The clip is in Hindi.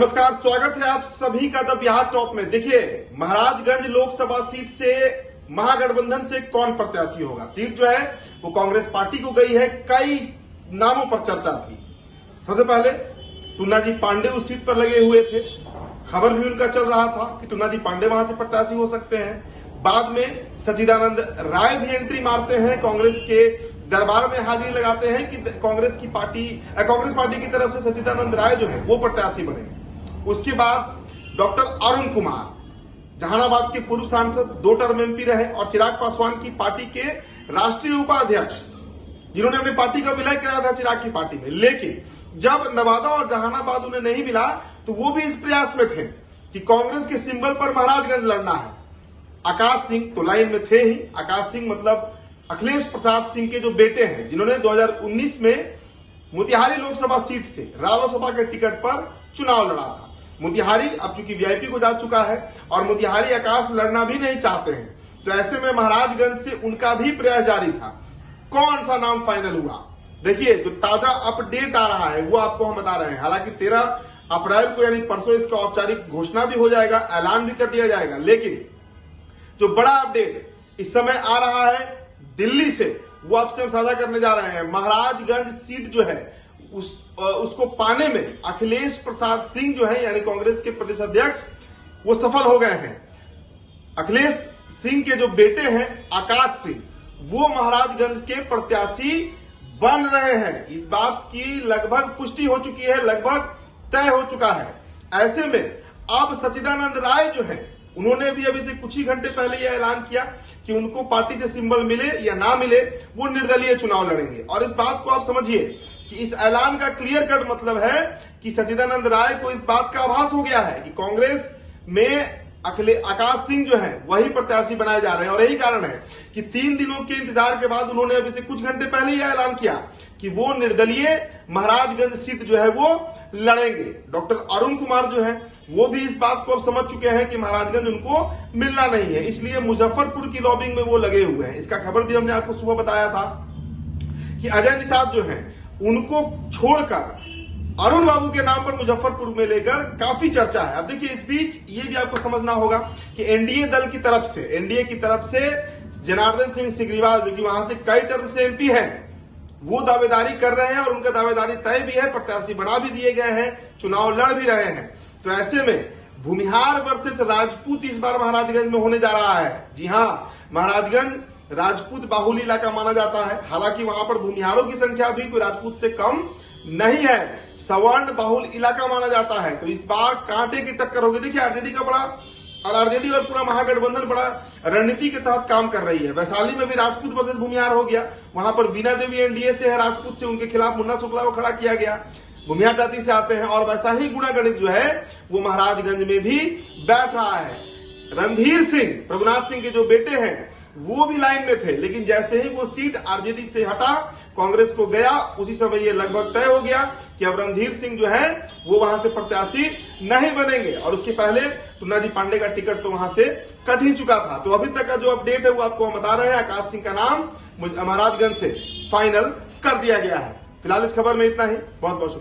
नमस्कार, स्वागत है आप सभी का द बिहार टॉप में। देखिए, महाराजगंज लोकसभा सीट से महागठबंधन से कौन प्रत्याशी होगा। सीट जो है वो कांग्रेस पार्टी को गई है। कई नामों पर चर्चा थी। सबसे पहले टुन्ना जी पांडे उस सीट पर लगे हुए थे। खबर भी उनका चल रहा था कि टुन्ना जी पांडे वहां से प्रत्याशी हो सकते हैं। बाद में सच्चिदानंद राय भी एंट्री मारते हैं, कांग्रेस के दरबार में हाजिरी लगाते हैं कि कांग्रेस पार्टी की तरफ से सच्चिदानंद राय जो है वो प्रत्याशी बने। उसके बाद डॉक्टर अरुण कुमार, जहानाबाद के पूर्व सांसद, 2 टर्म एमपी रहे और चिराग पासवान की पार्टी के राष्ट्रीय उपाध्यक्ष, जिन्होंने अपनी पार्टी का विलय कराया था चिराग की पार्टी में। लेकिन जब नवादा और जहानाबाद उन्हें नहीं मिला तो वो भी इस प्रयास में थे कि कांग्रेस के सिंबल पर महाराजगंज लड़ना है। आकाश सिंह तो लाइन में थे ही। आकाश सिंह मतलब अखिलेश प्रसाद सिंह के जो बेटे हैं, जिन्होंने 2019 में मोतिहारी लोकसभा सीट से रालोसपा के टिकट पर चुनाव लड़ा था। मोतिहारी अब चूंकि वीआईपी को जा चुका है और मोतिहारी आकाश लड़ना भी नहीं चाहते हैं, तो ऐसे में महाराजगंज से उनका भी प्रयास जारी था। कौन सा नाम फाइनल हुआ, देखिए जो ताजा अपडेट आ रहा है वो आपको हम बता रहे हैं। हालांकि 13 अप्रैल को यानी परसों इसका औपचारिक घोषणा भी हो जाएगा, ऐलान भी कर दिया जाएगा। लेकिन जो बड़ा अपडेट इस समय आ रहा है दिल्ली से, वो आपसे हम साझा करने जा रहे हैं। महाराजगंज सीट जो है उसको पाने में अखिलेश प्रसाद सिंह जो है यानी कांग्रेस के प्रदेश अध्यक्ष, वो सफल हो गए हैं। अखिलेश सिंह के जो बेटे हैं आकाश सिंह, वो महाराजगंज के प्रत्याशी बन रहे हैं। इस बात की लगभग पुष्टि हो चुकी है, लगभग तय हो चुका है। ऐसे में अब सच्चिदानंद राय जो है, उन्होंने भी अभी से कुछ ही घंटे पहले यह ऐलान किया कि उनको पार्टी से सिंबल मिले या ना मिले वो निर्दलीय चुनाव लड़ेंगे। और इस बात को आप समझिए कि इस ऐलान का क्लियर कट मतलब है कि सच्चिदानंद राय को इस बात का आभास हो गया है कि कांग्रेस में आकाश सिंह जो है वही प्रत्याशी बनाए जा रहे हैं। और यही कारण है कि 3 दिनों के इंतजार के बाद उन्होंने अभी से कुछ घंटे पहले यह ऐलान किया कि वो निर्दलीय महाराजगंज सीट जो है वो लड़ेंगे। डॉक्टर अरुण कुमार जो है वो भी इस बात को अब समझ चुके हैं कि महाराजगंज उनको मिलना नहीं है, इसलिए मुजफ्फरपुर की लॉबिंग में वो लगे हुए हैं। इसका खबर भी हमने आपको सुबह बताया था कि अजय निषाद जो है उनको छोड़कर अरुण बाबू के नाम पर मुजफ्फरपुर में लेकर काफी चर्चा है। अब देखिए, इस बीच ये भी आपको समझना होगा कि एनडीए की तरफ से जनार्दन सिंह सिग्रीवाल, जो कि वहां से कई टर्म से एमपी हैं, वो दावेदारी कर रहे हैं और उनका दावेदारी तय भी है, प्रत्याशी बना भी दिए गए हैं, चुनाव लड़ भी रहे हैं। तो ऐसे में भूमिहार वर्सेस राजपूत इस बार महाराजगंज में होने जा रहा है। जी हाँ, महाराजगंज राजपूत बाहुल इलाका माना जाता है। हालांकि वहां पर भूमिहारों की संख्या भी कोई राजपूत से कम नहीं है, सवर्ण बाहुल इलाका माना जाता है। तो इस बार कांटे की टक्कर होगी। देखिए, आरजेडी और पूरा महागठबंधन बड़ा रणनीति के तहत काम कर रही है। वैशाली में भी राजपूत वर्सेस भूमिहार हो गया। वहां पर वीणा देवी एनडीए से है, राजपूत से उनके खिलाफ मुन्ना शुक्ला को खड़ा किया गया, भूमिहार जाति से आते हैं। और वैसा ही गुणागणित जो है वो महाराजगंज में भी बैठ रहा है। रणधीर सिंह, प्रभुनाथ सिंह के जो बेटे हैं, वो भी लाइन में थे, लेकिन जैसे ही वो सीट आरजेडी से हटा कांग्रेस को गया, उसी समय ये लगभग तय हो गया कि अब रणधीर सिंह जो है वो वहां से प्रत्याशी नहीं बनेंगे। और उसके पहले टुन्ना जी पांडे का टिकट तो वहां से कट ही चुका था। तो अभी तक का जो अपडेट है वो आपको हम बता रहे हैं। आकाश सिंह का नाम महाराजगंज से फाइनल कर दिया गया है। फिलहाल इस खबर में इतना ही। बहुत बहुत शुक्रिया।